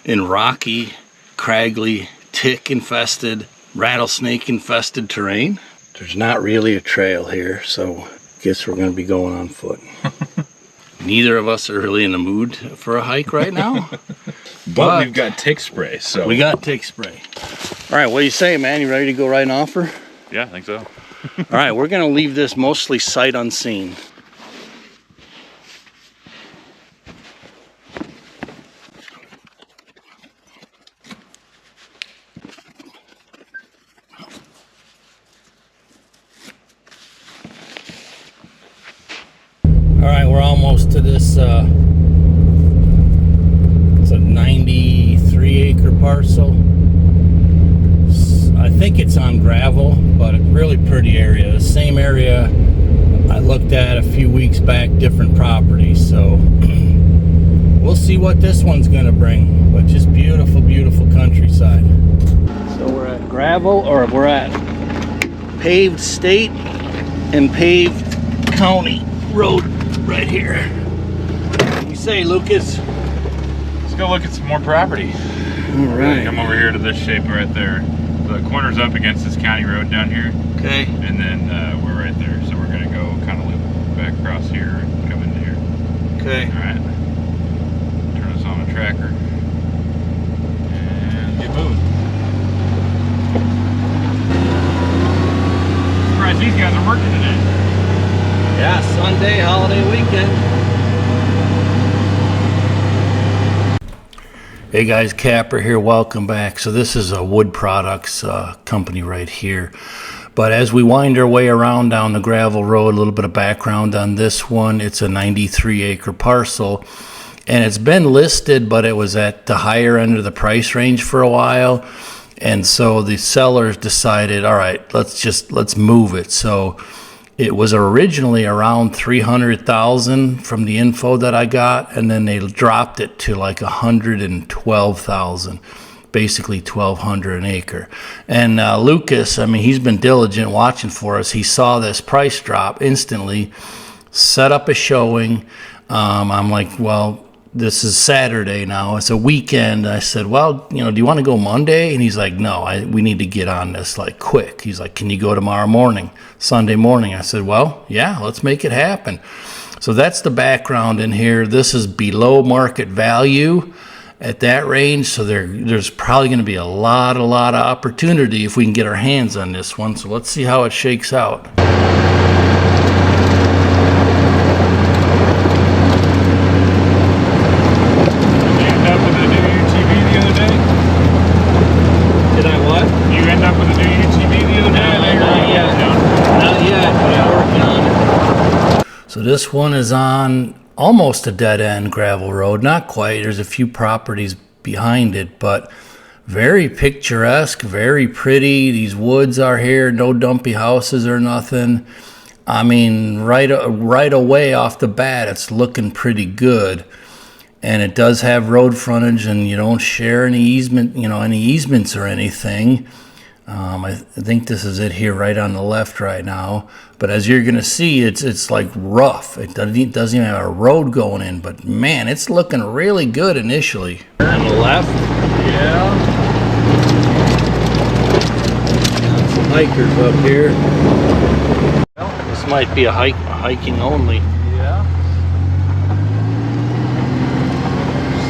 in rocky, craggly, tick-infested, rattlesnake-infested terrain. There's not really a trail here, so I guess we're going to be going on foot. Neither of us are really in the mood for a hike right now. But we've got tick spray, so... We got tick spray. All right, what do you say, man? You ready to go ride an offer? Yeah, I think so. All right, we're going to leave this mostly sight unseen. All right, we're almost to this, it's a 93 acre parcel. I think it's on gravel, but a really pretty area. The same area I looked at a few weeks back, different properties. So we'll see what this one's gonna bring, but just beautiful, beautiful countryside. So we're at gravel, or we're at paved state and paved county road right here. What do you say, Lucas? Let's go look at some more property. All right. Come over here to this shape right there. The corner's up against this county road down here. Okay. And then we're right there. So we're gonna go kind of loop back across here and come into here. Okay. All right. Turn us on the tracker. And get moving. Surprised these guys are working today. Yeah, Sunday, holiday weekend. Hey guys, Kapper here, welcome back. So this is a wood products company right here. But as we wind our way around down the gravel road, a little bit of background on this one. It's a 93 acre parcel and it's been listed, but it was at the higher end of the price range for a while. And so the sellers decided, all right, let's move it. So it was originally around 300,000 from the info that I got, and then they dropped it to like 112,000, basically 1,200 an acre. And Lucas, I mean, he's been diligent watching for us. He saw this price drop instantly, set up a showing. I'm like, well, this is Saturday now. It's a weekend. I said, well, do you want to go Monday? And he's like, no, we need to get on this like quick. He's like, can you go tomorrow morning, Sunday morning? I said, well, yeah, let's make it happen. So that's the background in here. This is below market value at that range. So there's probably going to be a lot of opportunity if we can get our hands on this one. So let's see how it shakes out. So this one is on almost a dead-end gravel road. Not quite. There's a few properties behind it, but very picturesque, very pretty. These woods are here. No dumpy houses or nothing. I mean, right away off the bat, it's looking pretty good. And it does have road frontage, and you don't share any easements or anything. I think this is it here right on the left right now. But as you're going to see, it's like rough. It doesn't even have a road going in. But man, it's looking really good initially. On the left? Yeah. Got some hikers up here. Well, this might be a hiking only. Yeah.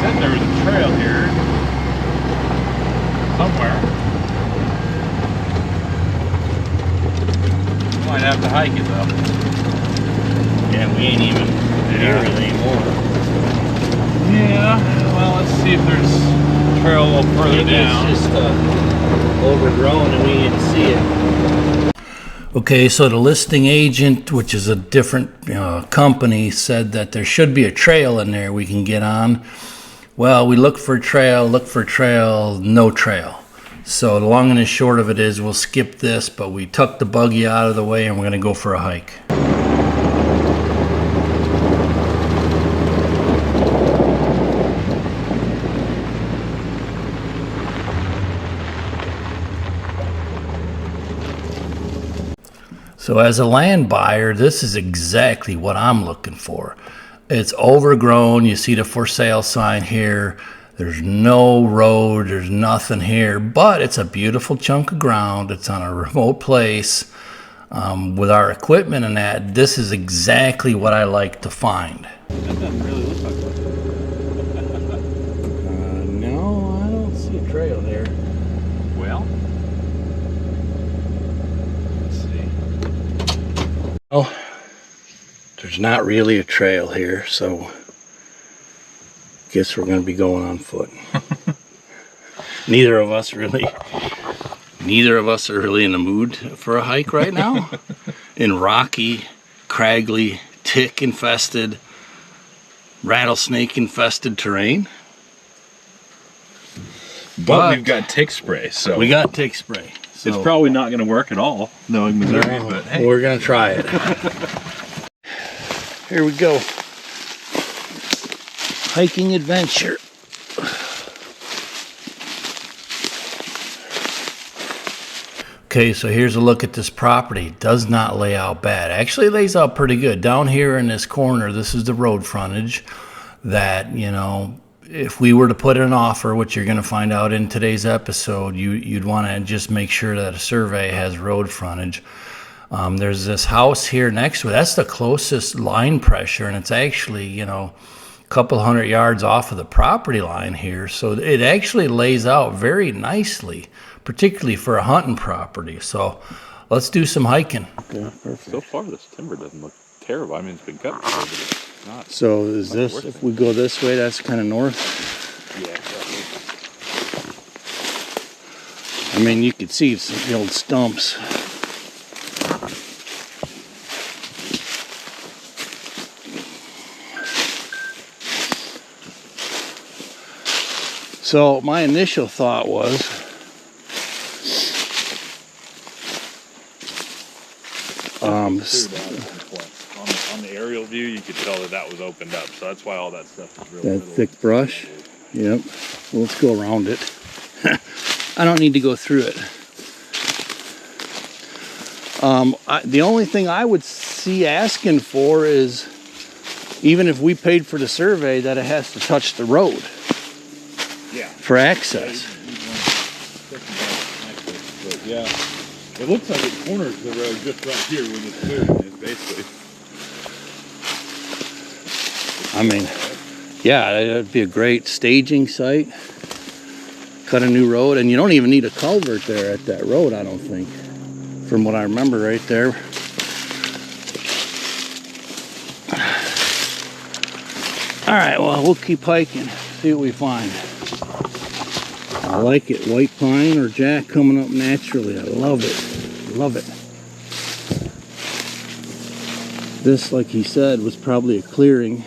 Said there was a trail here somewhere. Might have to hike it though. Yeah, we ain't even near it anymore. Yeah, well, let's see if there's a trail a little further down. It's just overgrown and we didn't see it. Okay, so the listing agent, which is a different company, said that there should be a trail in there we can get on. Well, we look for a trail, no trail. So the long and the short of it is we'll skip this, but we tucked the buggy out of the way and we're going to go for a hike. So as a land buyer, this is exactly what I'm looking for. It's overgrown. You see the for sale sign here. There's no road, there's nothing here, but it's a beautiful chunk of ground. It's on a remote place. With our equipment and that, this is exactly what I like to find. That doesn't really look like one. No, I don't see a trail there. Well, let's see. Oh, there's not really a trail here, so guess we're going to be going on foot. Neither of us are really in the mood for a hike right now. In rocky, craggly, tick-infested, rattlesnake-infested terrain. But we've got tick spray, so we got tick spray. So it's probably not going to work at all, knowing Missouri. But hey, we're going to try it. Here we go. Hiking adventure. Okay, so here's a look at this property. Does not lay out bad. Actually lays out pretty good. Down here in this corner, this is the road frontage that, you know, if we were to put an offer, which you're going to find out in today's episode, you'd want to just make sure that a survey has road frontage. There's this house here next to it. That's the closest line pressure, and it's actually, you know, a couple hundred yards off of the property line here. So it actually lays out very nicely, particularly for a hunting property. So let's do some hiking. Yeah, so far this timber doesn't look terrible. I mean, it's been cut before, but it's not. So is this, if we go this way, that's kind of north? Yeah. I mean, you could see some of the old stumps. So my initial thought was, on the aerial view, you could tell that was opened up, so that's why all that stuff is really that thick brush. Yep. Well, let's go around it. I don't need to go through it. The only thing I would see asking for is, even if we paid for the survey, that it has to touch the road. Yeah. For access. But yeah, it looks like it corners the road just right here when it's moving. It's basically. I mean, yeah, that'd be a great staging site. Cut a new road, and you don't even need a culvert there at that road, I don't think. From what I remember right there. All right, well, we'll keep hiking, see what we find. I like it. White pine or jack coming up naturally. I love it. Love it. This, like he said, was probably a clearing.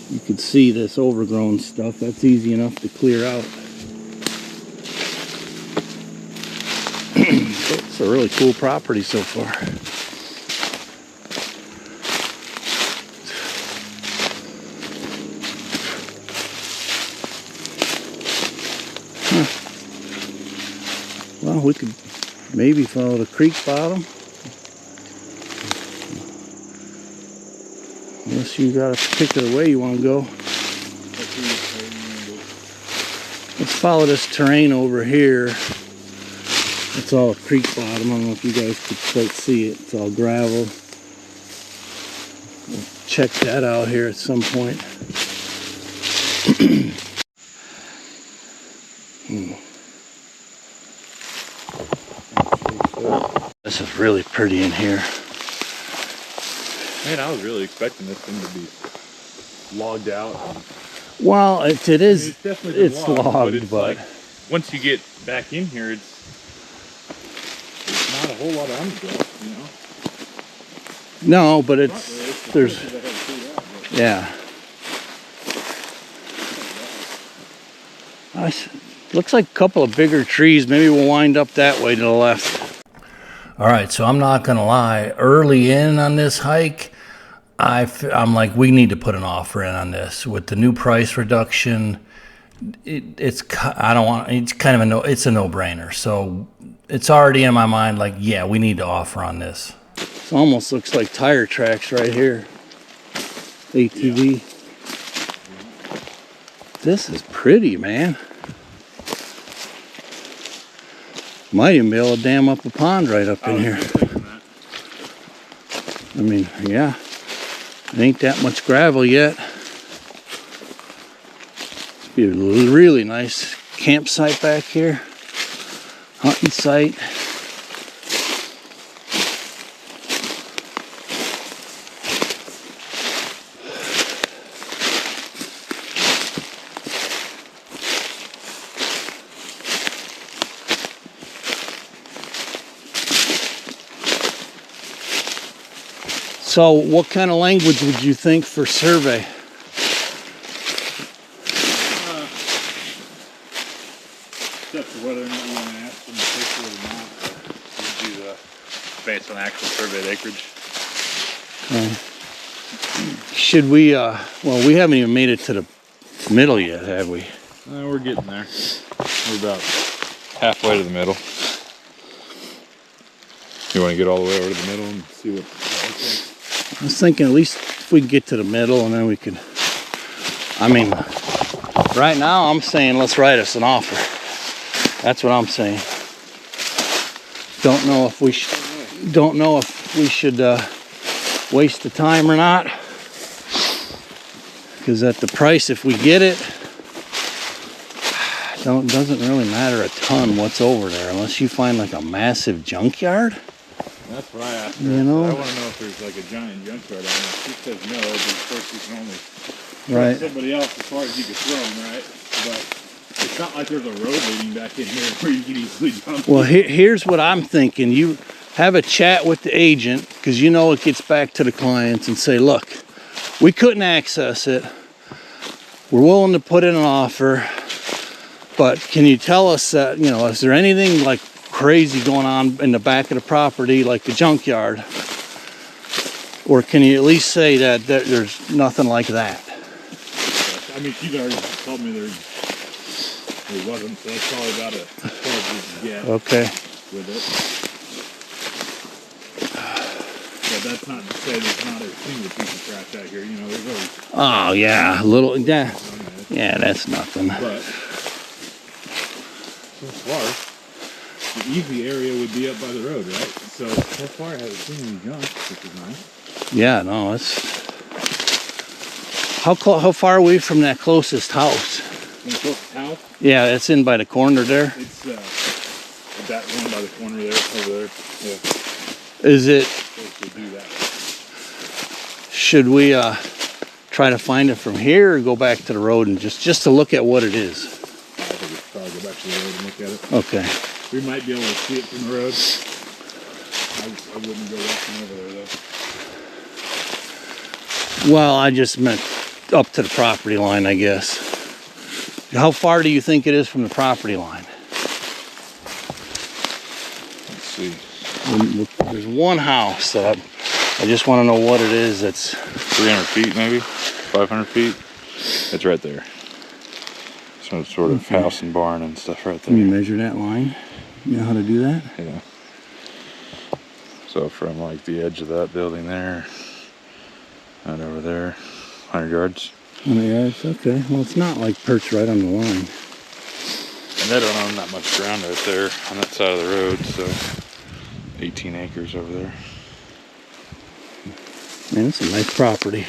You could see this overgrown stuff. That's easy enough to clear out. It's a really cool property so far. Well, we could maybe follow the creek bottom. Unless you got a particular way you want to go. Let's follow this terrain over here. It's all a creek bottom. I don't know if you guys could quite see it. It's all gravel. We'll check that out here at some point. This is really pretty in here. Man, I was really expecting this thing to be logged out. Well, it is. It's logged, but like, once you get back in here, it's not a whole lot of undergrowth, you know. no, but there's yeah. Looks like a couple of bigger trees. Maybe we'll wind up that way to the left. All right, so I'm not gonna lie. Early in on this hike, I'm like, we need to put an offer in on this with the new price reduction. It's kind of it's a no-brainer. So it's already in my mind. Like, yeah, we need to offer on this. It almost looks like tire tracks right here. ATV. This is pretty, man. Might even be able to dam up a pond right up in here. I mean, yeah. It ain't that much gravel yet. Be a really nice campsite back here. Hunting site. So what kind of language would you think for survey? Except for whether or not you want to ask them to picture it or not. You do based on actual surveyed acreage. Should we, well, we haven't even made it to the middle yet, have we? We're getting there. We're about halfway to the middle. You want to get all the way over to the middle and see what that looks like? I was thinking at least if we could get to the middle and then we could, I mean, right now I'm saying let's write us an offer. That's what I'm saying. Don't know if we should waste the time or not. Because at the price, if we get it, doesn't really matter a ton what's over there unless you find like a massive junkyard. That's what I asked her. You know? I want to know if there's like a giant junkyard on there. She says no, but of course you can only Right. somebody else as far as you can throw them, right? But it's not like there's a road leading back in here where you can easily jump. Well, here's what I'm thinking. You have a chat with the agent, because you know it gets back to the clients, and say, look, we couldn't access it. We're willing to put in an offer, but can you tell us that, you know, is there anything like crazy going on in the back of the property, like the junkyard? Or can you at least say that there's nothing like that? I mean, she's already told me there wasn't, so that's probably about as far as we can get Okay. with it. But that's not to say there's not a single piece of trash out here. You know, there's always. Oh yeah, a little. Yeah, yeah, that's nothing. But so far, the easy area would be up by the road, right? So far, I haven't seen any junk, which is nice. Yeah, no, it's. How far are we from that closest house? From the closest house? Yeah, it's in by the corner there. It's that one by the corner there, over there. Yeah. Is it? Supposed to do that. Should we try to find it from here or go back to the road and just to look at what it is? I think we should probably go back to the road and look at it. Okay. We might be able to see it from the road. I wouldn't go walking over there though. Well, I just meant up to the property line, I guess. How far do you think it is from the property line? Let's see. There's one house that I just want to know what it is. That's 300 feet maybe? 500 feet? It's right there. Some sort of house and barn and stuff right there. Can you measure that line? You know how to do that? Yeah. So from like the edge of that building there, right over there, 100 yards. 100 yards? Okay. Well, it's not like perched right on the line. And they don't own that much ground right there on that side of the road, so 18 acres over there. Man, it's a nice property.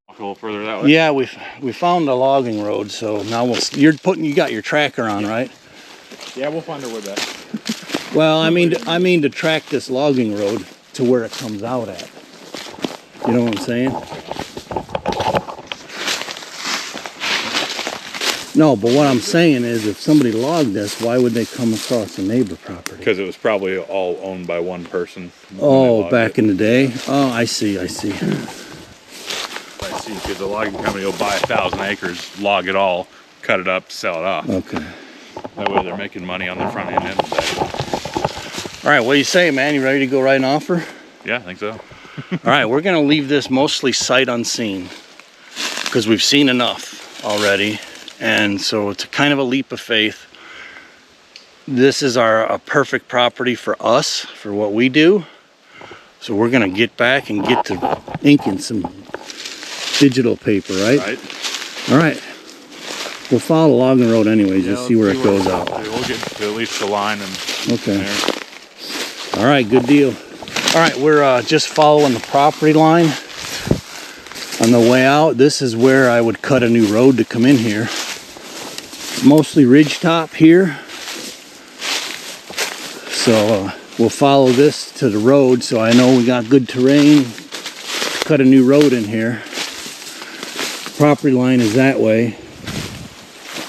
Walk a little further that way. Yeah, we found a logging road, so now you got your tracker on, right? Yeah, we'll find our way back. Well, I mean to track this logging road to where it comes out at. You know what I'm saying? No, but what I'm saying is if somebody logged this, why would they come across a neighbor property? Because it was probably all owned by one person. Oh, back in the day? Oh, I see. I see, because the logging company will buy 1,000 acres, log it all, cut it up, sell it off. Okay. That way they're making money on the front end of the day. All right, what do you say, man? You ready to go write an offer? Yeah, I think so. All right, we're going to leave this mostly sight unseen because we've seen enough already. And so it's kind of a leap of faith. This is a perfect property for us, for what we do. So we're going to get back and get to inking some digital paper, right? Right. All right. We'll follow the logging road anyways, just Yeah, see where let's it goes out. We'll get to at least the line and Okay. there. All right, good deal. All right, we're just following the property line. On the way out, this is where I would cut a new road to come in here. Mostly ridgetop here. So we'll follow this to the road so I know we got good terrain to cut a new road in here. Property line is that way.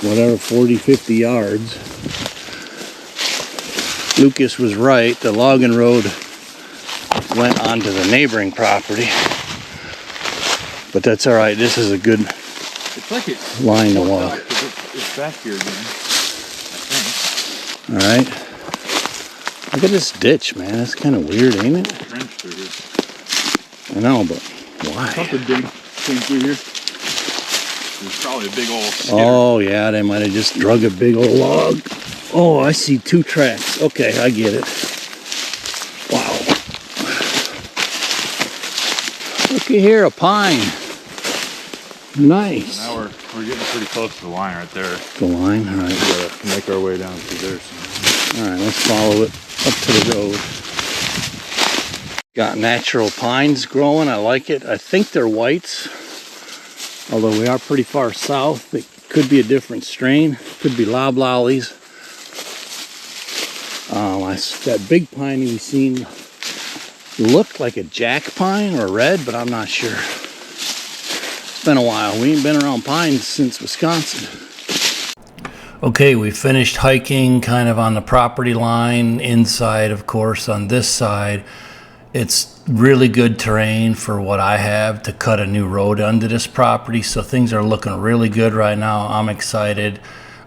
Whatever, 40, 50 yards. Lucas was right. The logging road went onto the neighboring property. But that's all right. This is a good It's like it's line to walk. It's back here again, I think. All right. Look at this ditch, man. That's kind of weird, ain't it? Trench through here. I know, but why? Something big came through here. There's probably a big old skidder. Oh, yeah. They might have just drug a big old log. Oh, I see 2 tracks. Okay, I get it. Wow. Looky here, a pine. Nice. Now we're getting pretty close to the line right there. The line, all right. We gotta make our way down through there. All right, let's follow it up to the road. Got natural pines growing. I like it. I think they're whites. Although we are pretty far south, it could be a different strain. Could be loblollies. That big pine we seen looked like a jack pine or red, but I'm not sure. It's been a while. We ain't been around pines since Wisconsin. Okay, we finished hiking kind of on the property line inside, of course, on this side. It's really good terrain for what I have to cut a new road under this property, so things are looking really good right now. I'm excited.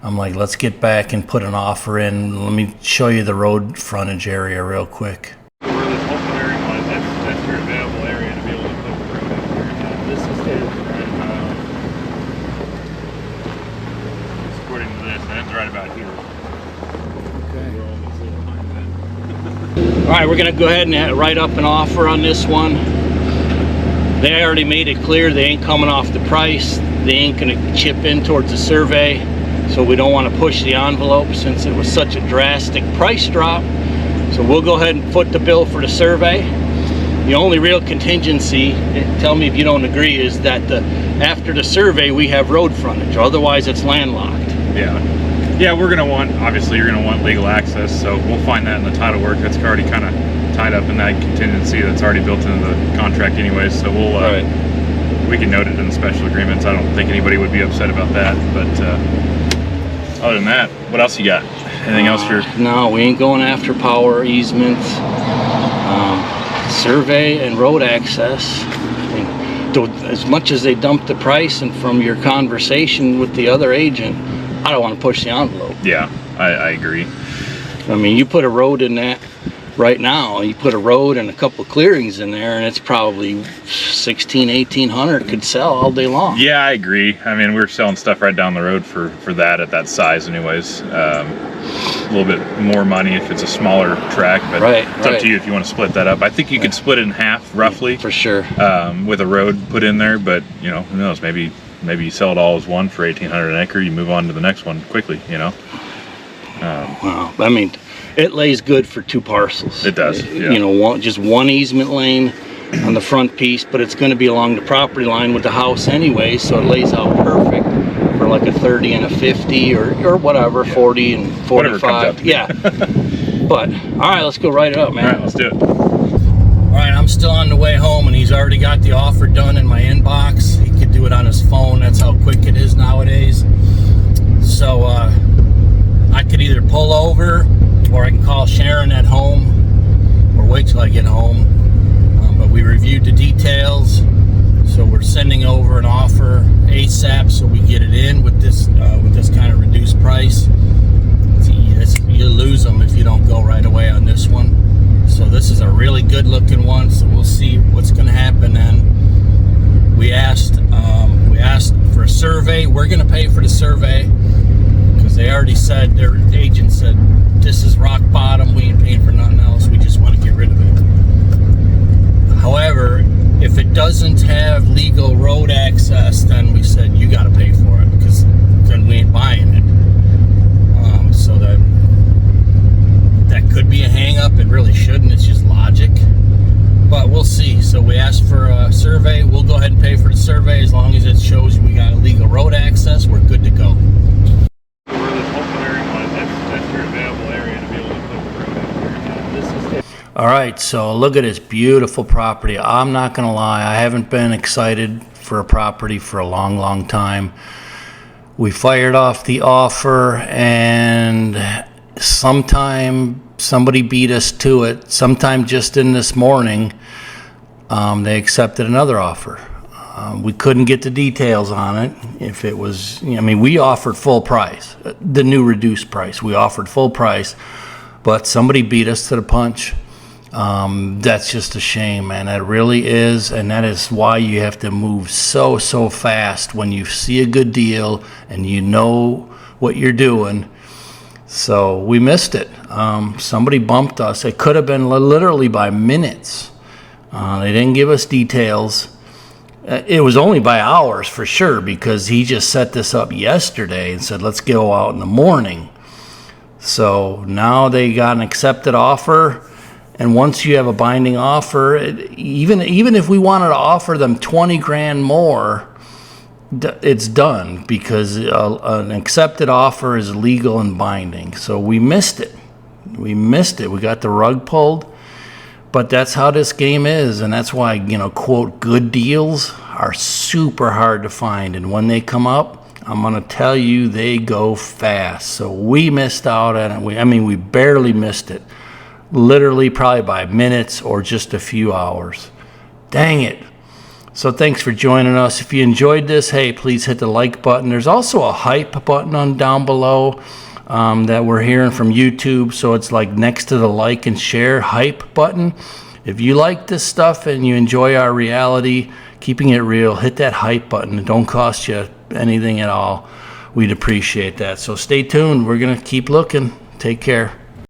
I'm like, let's get back and put an offer in. Let me show you the road frontage area real quick. Where this open area was, that's your available area to be able to put the road in here. This is it, right? It's according to this, and it's right about here. Okay. We're almost behind that. All right, we're gonna go ahead and write up an offer on this one. They already made it clear they ain't coming off the price. They ain't gonna chip in towards the survey. So we don't want to push the envelope since it was such a drastic price drop. So we'll go ahead and foot the bill for the survey. The only real contingency, tell me if you don't agree, is that after the survey we have road frontage. Otherwise it's landlocked. Yeah, we're gonna want, obviously you're gonna want legal access, so we'll find that in the title work. That's already kind of tied up in that contingency that's already built into the contract anyways, so we'll we can note it in the special agreements. I don't think anybody would be upset about that, but other than that, what else you got? Anything else you're... No, we ain't going after power easements, survey and road access. I mean, as much as they dumped the price, and from your conversation with the other agent, I don't want to push the envelope. Yeah, I agree. I mean, you put a road in that right now, you put a road and a couple of clearings in there, and it's probably 1,600, 1,800 could sell all day long. Yeah, I agree. I mean, we're selling stuff right down the road for that at that size anyways. A little bit more money if it's a smaller track, but it's up to you if you want to split that up. I think you could split it in half roughly. For sure. With a road put in there, but you know, who knows, maybe you sell it all as one for 1,800 an acre, you move on to the next one quickly, you know. Wow, I mean, it lays good for 2 parcels. It does, yeah. You know, just one easement lane on the front piece, but it's going to be along the property line with the house anyway, so it lays out perfect for like a 30 and a 50 or whatever, yeah. 40 and 45. Whatever comes up. Yeah. But, all right, let's go write it up, man. All right, let's do it. All right, I'm still on the way home, and he's already got the offer done in my inbox. He could do it on his phone. That's how quick it is nowadays. So, I could either pull over, or I can call Sharon at home, or wait till I get home. But we reviewed the details, so we're sending over an offer ASAP so we get it in with this kind of reduced price. You lose them if you don't go right away on this one. So this is a really good looking one, so we'll see what's going to happen then. We asked for a survey. We're going to pay for the survey, because they already said, their agent said, this is rock bottom, we ain't paying for nothing else, we just want to get rid of it. However, if it doesn't have legal road access, then we said, you got to pay for it, because and we ain't buying it. So that could be a hang up. It really shouldn't. It's just logic. But we'll see. So we asked for a survey. We'll go ahead and pay for the survey. As long as it shows we got legal road access, we're good to go. Where this open area was, that's your available area to be able to put the road in there. All right, so look at this beautiful property. I'm not gonna lie, I haven't been excited for a property for a long time. We fired off the offer, and sometime somebody beat us to it. Sometime just in this morning, they accepted another offer. We couldn't get the details on it. If it was, I mean, we offered full price, the new reduced price. We offered full price, but somebody beat us to the punch. That's just a shame, man. That really is, and that is why you have to move so fast when you see a good deal and you know what you're doing. So we missed it. Somebody bumped us. It could have been literally by minutes. They didn't give us details. It was only by hours for sure, because he just set this up yesterday and said, let's go out in the morning. So now they got an accepted offer. And once you have a binding offer, even if we wanted to offer them 20 grand more, it's done, because an accepted offer is legal and binding. So we missed it. We got the rug pulled. But that's how this game is, and that's why, quote, good deals are super hard to find. And when they come up, I'm going to tell you, they go fast. So we missed out on it. We barely missed it. Literally probably by minutes or just a few hours. Dang it. So thanks for joining us. If you enjoyed this, hey, please hit the like button. There's also a hype button down below that we're hearing from YouTube. So it's like next to the like and share hype button. If you like this stuff and you enjoy our reality, keeping it real, hit that hype button. It don't cost you anything at all. We'd appreciate that. So stay tuned. We're going to keep looking. Take care.